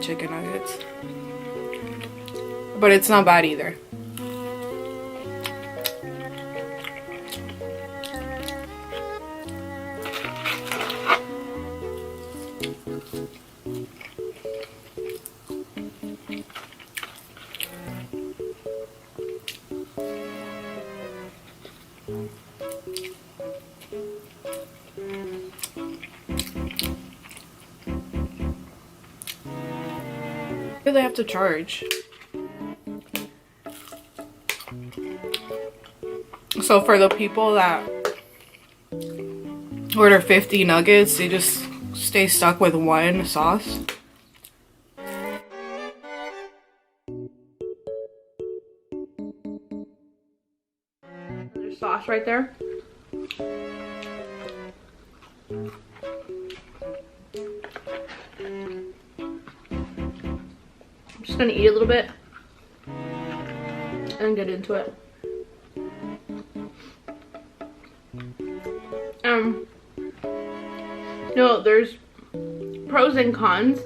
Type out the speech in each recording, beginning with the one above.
chicken nuggets. But it's not bad either. Do they have to charge? So for the people that order 50 nuggets, they just stay stuck with one sauce. There's sauce right there. I'm just gonna eat a little bit and get into it. No, there's pros and cons.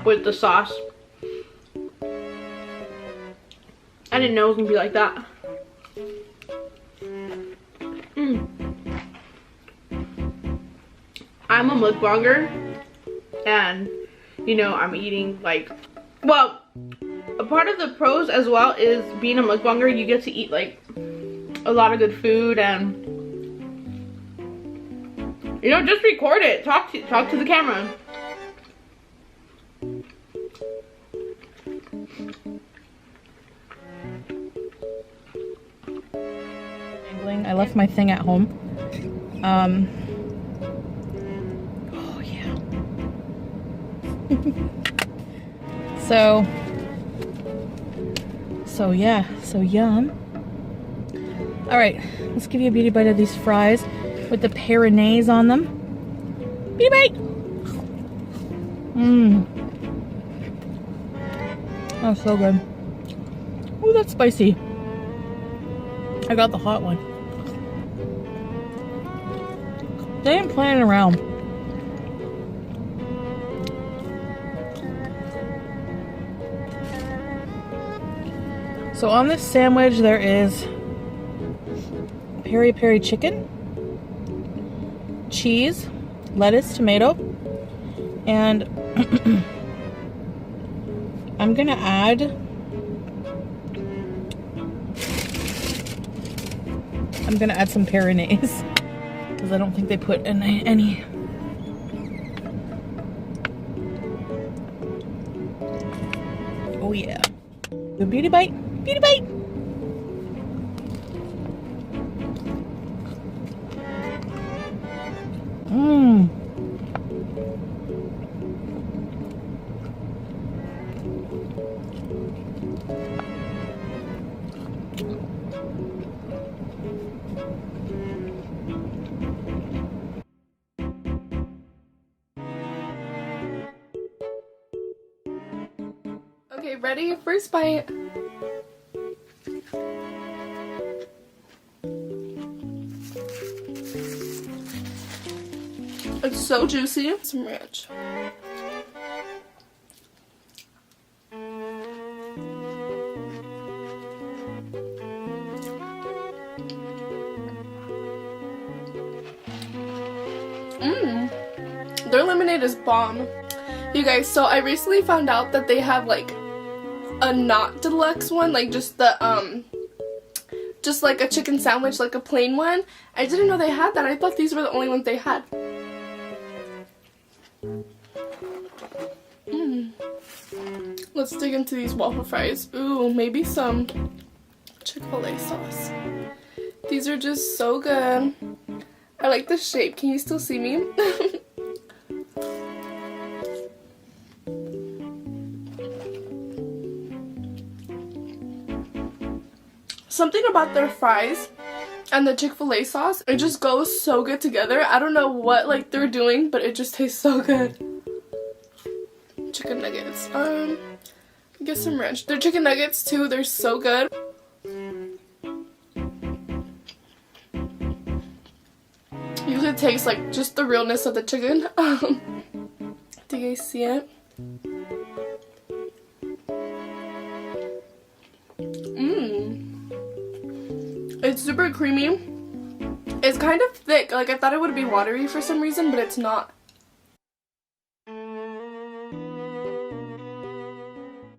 With the sauce. I didn't know it was gonna be like that. I'm a mukbanger, and you know, I'm eating like, well, a part of the pros as well is being a mukbanger, you get to eat like a lot of good food, and you know, just record it, talk to the camera. I left my thing at home. Oh yeah. so yum. All right, let's give you a beauty bite of these fries with the Peri-peri on them. Beauty bite. Oh, so good. Oh, that's spicy. I got the hot one. They ain't playing around. So on this sandwich there is peri-peri chicken, cheese, lettuce, tomato, and I'm gonna add some Peri-peri because I don't think they put any. Oh yeah. The beauty bite. Beauty bite. Mmm. Okay, ready? First bite. It's so juicy. Some ranch. Their lemonade is bomb. You guys, so I recently found out that they have like a not deluxe one, like just the just like a chicken sandwich, like a plain one. I didn't know they had that. I thought these were the only ones they had. Let's dig into these waffle fries. Ooh, maybe some Chick-fil-A sauce. These are just so good. I like the shape. Can you still see me? something about their fries and the Chick-fil-A sauce, it just goes so good together. I don't know what like they're doing, but it just tastes so good. Chicken nuggets. Get some ranch. Their chicken nuggets too, they're so good. You could taste like just the realness of the chicken. Do you guys see it? It's super creamy. It's kind of thick. Like I thought it would be watery for some reason, but it's not.